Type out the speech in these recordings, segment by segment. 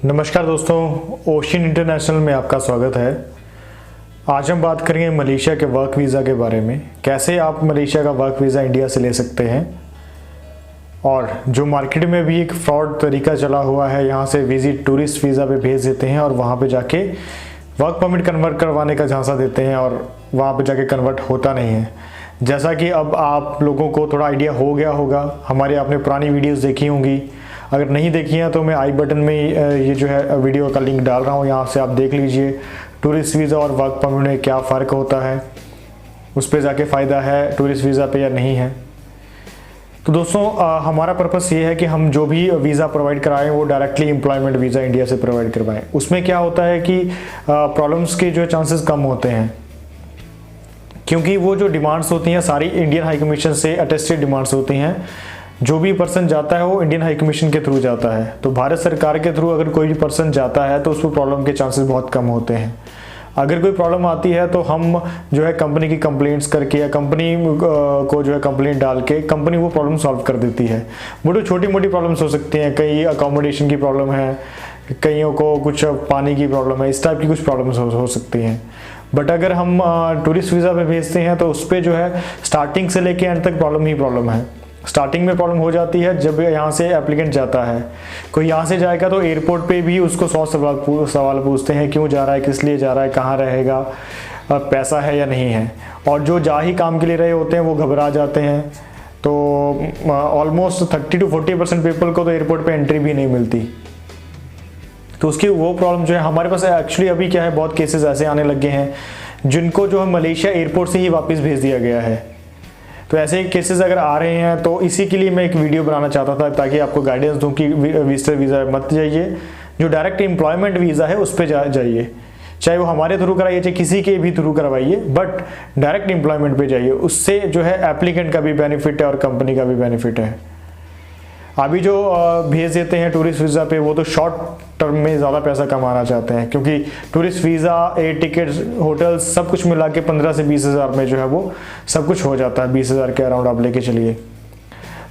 नमस्कार दोस्तों, ocean international में आपका स्वागत है। आज हम बात करेंगे मलेशिया के वर्क वीज़ा के बारे में। कैसे आप मलेशिया का वर्क वीज़ा इंडिया से ले सकते हैं और जो मार्केट में भी एक फ्रॉड तरीका चला हुआ है, यहाँ से विजिट टूरिस्ट वीज़ा पे भेज देते हैं और वहाँ पे जाके वर्क परमिट कन्वर्ट करवाने का झांसा देते हैं और वहाँ पे जाके कन्वर्ट होता नहीं है। जैसा कि अब आप लोगों को थोड़ा आइडिया हो गया होगा, हमारी आपने पुरानी वीडियोस देखी होंगी। अगर नहीं देखी हैं तो मैं आई बटन में ये जो है वीडियो का लिंक डाल रहा हूँ, यहाँ से आप देख लीजिए टूरिस्ट वीज़ा और वर्क परमिट में क्या फ़र्क होता है, उस पर जाके फ़ायदा है टूरिस्ट वीज़ा पे या नहीं है। तो दोस्तों हमारा पर्पस ये है कि हम जो भी वीज़ा प्रोवाइड कराएं वो डायरेक्टली एम्प्लॉयमेंट वीज़ा इंडिया से प्रोवाइड करवाएं। उसमें क्या होता है कि प्रॉब्लम्स के जो चांसेस कम होते हैं, क्योंकि वो जो डिमांड्स होती हैं सारी इंडियन हाई कमीशन से अटेस्टेड डिमांड्स होती हैं। जो भी पर्सन जाता है वो इंडियन हाई कमीशन के थ्रू जाता है, तो भारत सरकार के थ्रू अगर कोई भी पर्सन जाता है तो उसको प्रॉब्लम के चांसेस बहुत कम होते हैं। अगर कोई प्रॉब्लम आती है तो हम जो है कंपनी की कंप्लेंट्स करके या कंपनी को जो है कंप्लेंट डाल के कंपनी वो प्रॉब्लम सॉल्व कर देती है। वो छोटी मोटी प्रॉब्लम्स हो सकती हैं, कई अकोमोडेशन की प्रॉब्लम है, कईयों को कुछ पानी की प्रॉब्लम है, इस टाइप की कुछ प्रॉब्लम्स हो सकती हैं। बट अगर हम टूरिस्ट वीज़ा पे भेजते हैं तो उस पर जो है स्टार्टिंग से लेके एंड तक प्रॉब्लम ही प्रॉब्लम है। स्टार्टिंग में प्रॉब्लम हो जाती है जब यहाँ से एप्लीकेंट जाता है, कोई यहाँ से जाएगा तो एयरपोर्ट पे भी उसको 100 सवाल पूछते हैं, क्यों जा रहा है, किस लिए जा रहा है, कहाँ रहेगा, पैसा है या नहीं है। और जो जा ही काम के लिए रहे होते हैं वो घबरा जाते हैं। तो ऑलमोस्ट 30 to 40% पीपल को तो एयरपोर्ट पे एंट्री भी नहीं मिलती। तो उसकी वो प्रॉब्लम जो है हमारे पास एक्चुअली अभी क्या है, बहुत केसेस ऐसे आने लगे हैं जिनको जो है मलेशिया एयरपोर्ट से ही वापस भेज दिया गया है। तो ऐसे केसेस अगर आ रहे हैं तो इसी के लिए मैं एक वीडियो बनाना चाहता था, ताकि आपको गाइडेंस दूं कि विजिटर वीज़ा मत जाइए, जो डायरेक्ट एम्प्लॉयमेंट वीज़ा है उस पर जाइए। चाहे वो हमारे थ्रू कराइए चाहे किसी के भी थ्रू करवाइए, बट डायरेक्ट एम्प्लॉयमेंट पे जाइए। उससे जो है एप्लीकेंट का भी बेनिफिट है और कंपनी का भी बेनिफिट है। अभी जो भेज देते हैं टूरिस्ट वीज़ा पे वो तो शॉर्ट टर्म में ज़्यादा पैसा कमाना चाहते हैं, क्योंकि tourist visa, air tickets, hotels सब कुछ मिला के 15 से 20 हज़ार में जो है वो सब कुछ हो जाता है। 20 हज़ार के अराउंड आप लेके चलिए।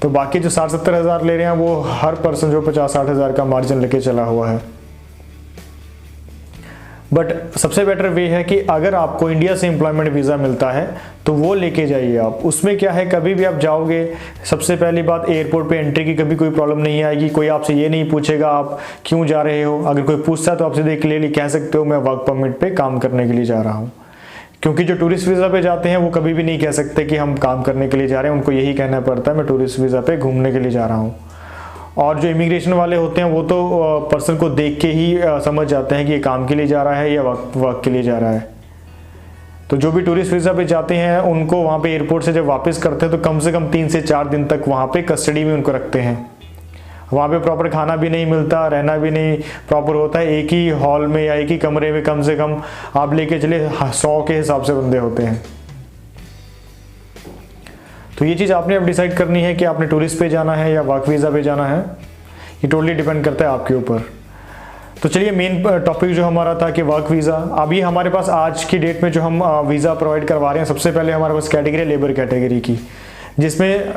तो बाकी जो 60-70 हज़ार ले रहे हैं वो हर पर्सन जो 50-60 हज़ार का मार्जिन लेके चला हुआ है। बट सबसे बेटर वे है कि अगर आपको इंडिया से एम्प्लॉयमेंट वीज़ा मिलता है तो वो लेके जाइए आप। उसमें क्या है, कभी भी आप जाओगे, सबसे पहली बात एयरपोर्ट पे एंट्री की कभी कोई प्रॉब्लम नहीं आएगी। कोई आपसे ये नहीं पूछेगा आप क्यों जा रहे हो। अगर कोई पूछता है तो आपसे देख ले कह सकते हो मैं वर्क परमिट पे काम करने के लिए जा रहा हूँ। क्योंकि जो टूरिस्ट वीज़ा पे जाते हैं वो कभी भी नहीं कह सकते कि हम काम करने के लिए जा रहे हैं, उनको यही कहना पड़ता है मैं टूरिस्ट वीज़ा पे घूमने के लिए जा रहा हूँ। और जो इमिग्रेशन वाले होते हैं वो तो पर्सन को देख के ही समझ जाते हैं कि ये काम के लिए जा रहा है या वर्क के लिए जा रहा है। तो जो भी टूरिस्ट वीज़ा पे जाते हैं उनको वहाँ पे एयरपोर्ट से जब वापस करते हैं तो कम से कम 3 से 4 दिन तक वहाँ पे कस्टडी में उनको रखते हैं। वहाँ पे प्रॉपर खाना भी नहीं मिलता, रहना भी नहीं प्रॉपर होता है। एक ही हॉल में या एक ही कमरे में कम से कम आप लेके चले 100 के हिसाब से बंदे होते हैं। तो ये चीज़ आपने अब डिसाइड करनी है कि आपने टूरिस्ट पे जाना है या वर्क वीज़ा पे जाना है। ये टोटली डिपेंड करता है आपके ऊपर। तो चलिए मेन टॉपिक जो हमारा था कि वर्क वीज़ा। अभी हमारे पास आज की डेट में जो हम वीज़ा प्रोवाइड करवा रहे हैं, सबसे पहले हमारे पास कैटेगरी लेबर कैटेगरी की, जिसमें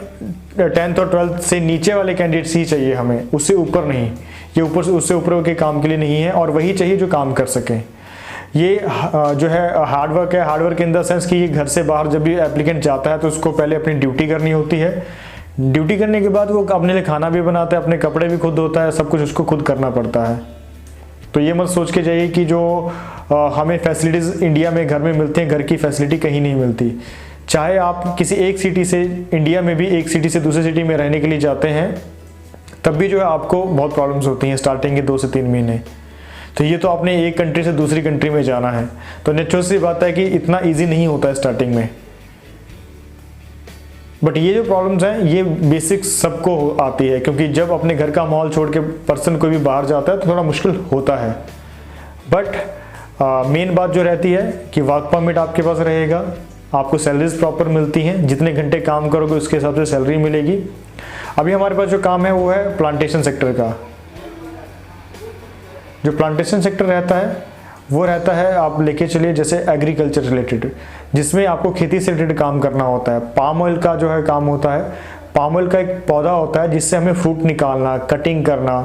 10th और 12th से नीचे वाले कैंडिडेट्स ही चाहिए हमें, उससे ऊपर नहीं। ये उससे ऊपर के काम के लिए नहीं है, और वही चाहिए जो काम कर सकें। ये जो है हार्डवर्क है। हार्डवर्क इन द सेंस कि ये घर से बाहर जब भी एप्लीकेंट जाता है तो उसको पहले अपनी ड्यूटी करनी होती है। ड्यूटी करने के बाद वो अपने लिए खाना भी बनाता है, अपने कपड़े भी खुद धोता है, सब कुछ उसको खुद करना पड़ता है। तो ये मत सोच के जाइए कि जो हमें फैसिलिटीज़ इंडिया में घर में मिलती हैं, घर की फैसिलिटी कहीं नहीं मिलती। चाहे आप किसी एक सिटी से, इंडिया में भी एक सिटी से दूसरी सिटी में रहने के लिए जाते हैं, तब भी जो है आपको बहुत प्रॉब्लम्स होती हैं स्टार्टिंग के 2 से 3 महीने। तो ये तो आपने एक कंट्री से दूसरी कंट्री में जाना है, तो नेचुरल सी बात है कि इतना ईजी नहीं होता है स्टार्टिंग में। बट ये जो प्रॉब्लम्स हैं ये बेसिक सबको आती है, क्योंकि जब अपने घर का माहौल छोड़ के पर्सन कोई भी बाहर जाता है तो थोड़ा मुश्किल होता है। बट मेन बात जो रहती है कि वर्क परमिट आपके पास रहेगा, आपको सैलरीज प्रॉपर मिलती हैं, जितने घंटे काम करोगे उसके हिसाब से सैलरी मिलेगी। अभी हमारे पास जो काम है वो है प्लांटेशन सेक्टर का। जो प्लांटेशन सेक्टर रहता है वो रहता है, आप लेके चलिए जैसे एग्रीकल्चर रिलेटेड, जिसमें आपको खेती से रिलेटेड काम करना होता है। पाम ऑयल का जो है काम होता है। पाम ऑयल का एक पौधा होता है जिससे हमें फ्रूट निकालना, कटिंग करना,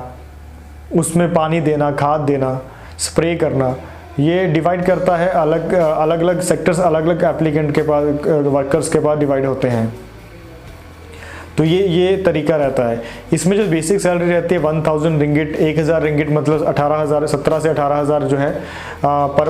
उसमें पानी देना, खाद देना, स्प्रे करना, ये डिवाइड करता है। अलग अलग सेक्टर्स अलग अलग एप्लीकेंट के पास, वर्कर्स के पास डिवाइड होते हैं। तो ये तरीका रहता है। इसमें जो बेसिक सैलरी रहती है 1000 रिंगिट, 1000 रिंगिट मतलब 18,000, 17 से 18,000 जो है पर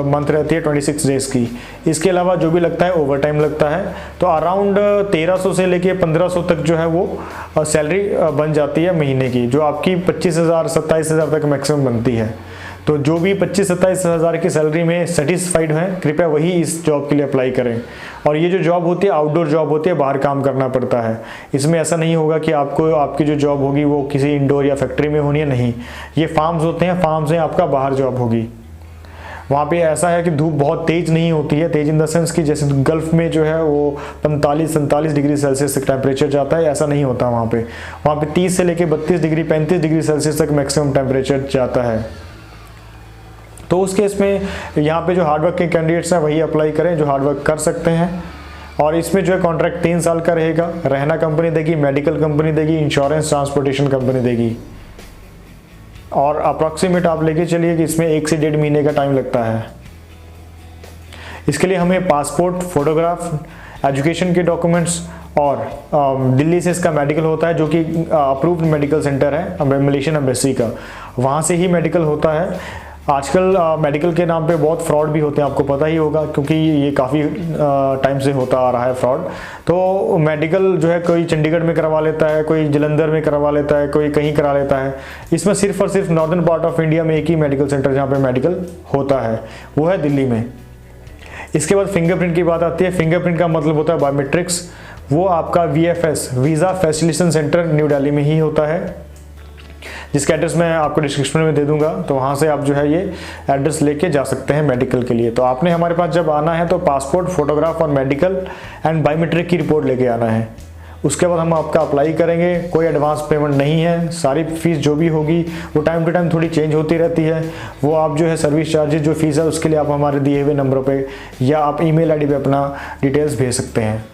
मंथ रहती है 26 डेज की। इसके अलावा जो भी लगता है ओवर टाइम लगता है, तो अराउंड 1300 से लेके 1500 तक जो है वो सैलरी बन जाती है महीने की, जो आपकी 25,000 27,000 तक मैक्सिमम बनती है। तो जो भी 25-27 हज़ार की सैलरी में सेटिस्फाइड हैं, कृपया वही इस जॉब के लिए अप्लाई करें। और ये जो जॉब होती है आउटडोर जॉब होती है, बाहर काम करना पड़ता है। इसमें ऐसा नहीं होगा कि आपको आपकी जो जॉब होगी वो किसी इंडोर या फैक्ट्री में होनी है, नहीं। ये फार्म्स होते हैं, फार्म से आपका बाहर जॉब होगी। वहाँ पे ऐसा है कि धूप बहुत तेज़ नहीं होती है, तेज़ इन द सेंस कि जैसे गल्फ़ में जो है वो 45-47 डिग्री सेल्सियस तक टेम्परेचर जाता है, ऐसा नहीं होता वहाँ पे 30 से लेके 32 डिग्री 35 डिग्री सेल्सियस तक मैक्सिमम टेम्परेचर जाता है। तो उस केस में यहाँ पे जो हार्डवर्क के कैंडिडेट्स हैं वही अप्लाई करें जो हार्डवर्क कर सकते हैं। और इसमें जो है कॉन्ट्रैक्ट 3 साल का रहेगा। रहना कंपनी देगी, मेडिकल कंपनी देगी, इंश्योरेंस ट्रांसपोर्टेशन कंपनी देगी। और अप्रॉक्सीमेट आप लेके चलिए कि इसमें 1 से 1.5 महीने का टाइम लगता है। इसके लिए हमें पासपोर्ट, फोटोग्राफ, एजुकेशन के डॉक्यूमेंट्स और दिल्ली से इसका मेडिकल होता है, जो कि अप्रूव्ड मेडिकल सेंटर है मलेशियन एम्बेसी का, वहाँ से ही मेडिकल होता है। आजकल मेडिकल के नाम पे बहुत फ्रॉड भी होते हैं, आपको पता ही होगा, क्योंकि ये काफ़ी टाइम से होता आ रहा है फ्रॉड। तो मेडिकल जो है कोई चंडीगढ़ में करवा लेता है, कोई जलंधर में करवा लेता है, कोई कहीं करा लेता है। इसमें सिर्फ और सिर्फ नॉर्दर्न पार्ट ऑफ इंडिया में एक ही मेडिकल सेंटर जहाँ पे मेडिकल होता है, वो है दिल्ली में। इसके बाद फिंगरप्रिंट की बात आती है। फिंगरप्रिंट का मतलब होता है बायोमेट्रिक्स। वो आपका VFS, visa facilitation centre, new Delhi में ही होता है, जिसका एड्रेस मैं आपको डिस्क्रिप्शन में दे दूंगा। तो वहाँ से आप जो है ये एड्रेस लेके जा सकते हैं मेडिकल के लिए। तो आपने हमारे पास जब आना है तो पासपोर्ट, फोटोग्राफ और मेडिकल एंड बायोमेट्रिक की रिपोर्ट लेके आना है। उसके बाद हम आपका अप्लाई करेंगे। कोई एडवांस पेमेंट नहीं है। सारी फीस जो भी होगी वो टाइम टू टाइम थोड़ी चेंज होती रहती है। वो आप जो है सर्विस चार्जेस जो फीस है उसके लिए आप हमारे दिए हुए नंबर पे या आप email ID पे अपना डिटेल्स भेज सकते हैं।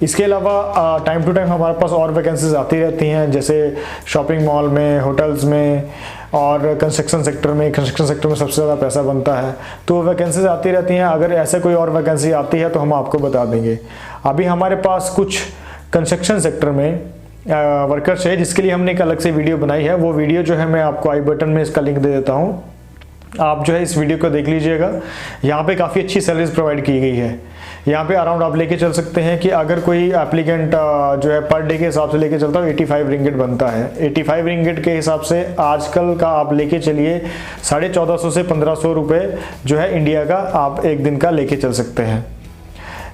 इसके अलावा टाइम टू टाइम हमारे पास और वैकेंसीज आती रहती हैं, जैसे शॉपिंग मॉल में, होटल्स में और कंस्ट्रक्शन सेक्टर में। कंस्ट्रक्शन सेक्टर में सबसे ज़्यादा पैसा बनता है, तो वैकेंसीज आती रहती हैं। अगर ऐसे कोई और वैकेंसी आती है तो हम आपको बता देंगे। अभी हमारे पास कुछ कंस्ट्रक्शन सेक्टर में वर्कर्स है, जिसके लिए हमने एक अलग से वीडियो बनाई है। वो वीडियो जो है मैं आपको आई बटन में इसका लिंक दे देता हूँ, आप जो है इस वीडियो को देख लीजिएगा। यहाँ पे काफ़ी अच्छी सर्विस प्रोवाइड की गई है। यहाँ पे अराउंड आप लेके चल सकते हैं कि अगर कोई एप्लीकेंट जो है पर डे के हिसाब से लेके चलता है 85 रिंगिट बनता है। 85 रिंगिट के हिसाब से आजकल का आप लेके चलिए 1450 से 1500 रुपये जो है इंडिया का आप एक दिन का लेके चल सकते हैं,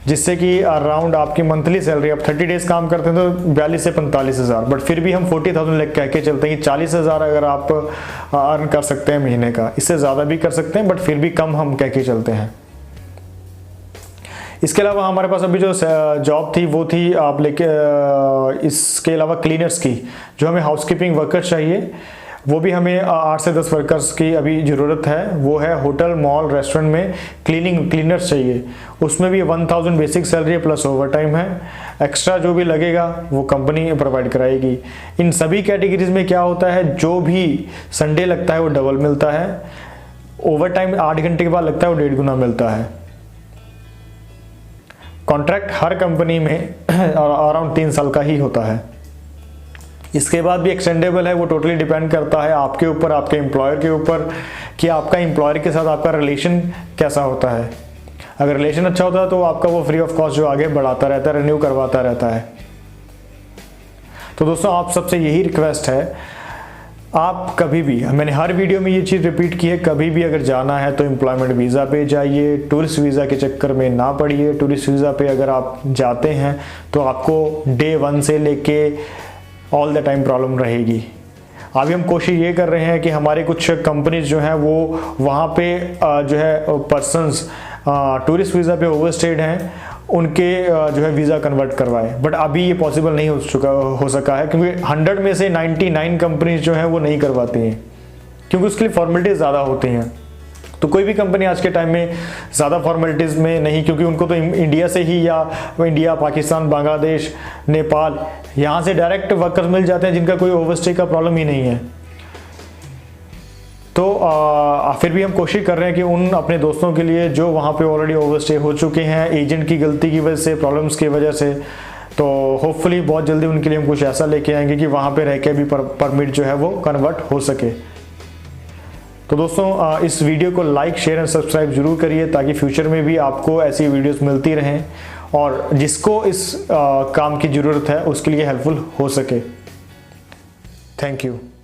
जिससे कि अराउंड आपकी मंथली सैलरी, आप 30 डेज काम करते हैं तो 42 से 45 हज़ार। बट फिर भी हम 40,000 लेके कह के चलते हैं कि 40 हज़ार अगर आप अर्न कर सकते हैं महीने का। इससे ज़्यादा भी कर सकते हैं, बट फिर भी कम हम कह के चलते हैं। इसके अलावा हमारे पास अभी जो जॉब थी वो थी आप लेके इसके अलावा क्लीनर्स की, जो हमें हाउसकीपिंग वर्कर्स चाहिए। वो भी हमें 8 से 10 वर्कर्स की अभी ज़रूरत है। वो है होटल, मॉल, रेस्टोरेंट में क्लीनर्स चाहिए। उसमें भी 1000 basic salary plus over time है। एक्स्ट्रा जो भी लगेगा वो कंपनी प्रोवाइड कराएगी। इन सभी कैटेगरीज में क्या होता है, जो भी संडे लगता है वो डबल मिलता है। ओवर टाइम 8 घंटे के बाद लगता है वो 1.5 गुना मिलता है। कॉन्ट्रैक्ट हर कंपनी में अराउंड 3 साल का ही होता है। इसके बाद भी एक्सटेंडेबल है, वो टोटली डिपेंड करता है आपके ऊपर, आपके एम्प्लॉयर के ऊपर, कि आपका एम्प्लॉयर के साथ आपका रिलेशन कैसा होता है। अगर रिलेशन अच्छा होता है तो आपका वो फ्री ऑफ कॉस्ट जो आगे बढ़ाता रहता है, रिन्यू करवाता रहता है। तो दोस्तों आप सबसे यही रिक्वेस्ट है, आप कभी भी, मैंने हर वीडियो में ये चीज़ रिपीट की है, कभी भी अगर जाना है तो एम्प्लॉयमेंट वीज़ा पे जाइए। टूरिस्ट वीज़ा के चक्कर में ना पड़िए। टूरिस्ट वीज़ा पे अगर आप जाते हैं तो आपको डे 1 से लेके ऑल द टाइम प्रॉब्लम रहेगी। अभी हम कोशिश ये कर रहे हैं कि हमारे कुछ कंपनीज जो हैं वो वहाँ पे जो है पर्सन्स टूरिस्ट वीज़ा पे ओवरस्टेड हैं, उनके जो है वीज़ा कन्वर्ट करवाए। बट अभी ये पॉसिबल नहीं हो सका है, क्योंकि 100 में से 99 कंपनीज जो हैं वो नहीं करवाती हैं, क्योंकि उसके लिए फॉर्मेलिटीज़ ज़्यादा होती हैं। तो कोई भी कंपनी आज के टाइम में ज़्यादा फॉर्मेलिटीज़ में नहीं, क्योंकि उनको तो इंडिया से ही या इंडिया, पाकिस्तान, बांग्लादेश, नेपाल, यहाँ से डायरेक्ट वर्कर्स मिल जाते हैं जिनका कोई ओवरस्टे का प्रॉब्लम ही नहीं है। तो फिर भी हम कोशिश कर रहे हैं कि उन अपने दोस्तों के लिए जो वहाँ पे ऑलरेडी ओवरस्टे हो चुके हैं एजेंट की गलती की वजह से, प्रॉब्लम्स की वजह से, तो होपफुली बहुत जल्दी उनके लिए हम कुछ ऐसा लेके आएंगे कि वहाँ पे रह के भी परमिट जो है वो कन्वर्ट हो सके। तो दोस्तों इस वीडियो को लाइक, शेयर एंड सब्सक्राइब जरूर करिए ताकि फ्यूचर में भी आपको ऐसी वीडियोस मिलती रहें और जिसको इस काम की ज़रूरत है उसके लिए हेल्पफुल हो सके। Thank you.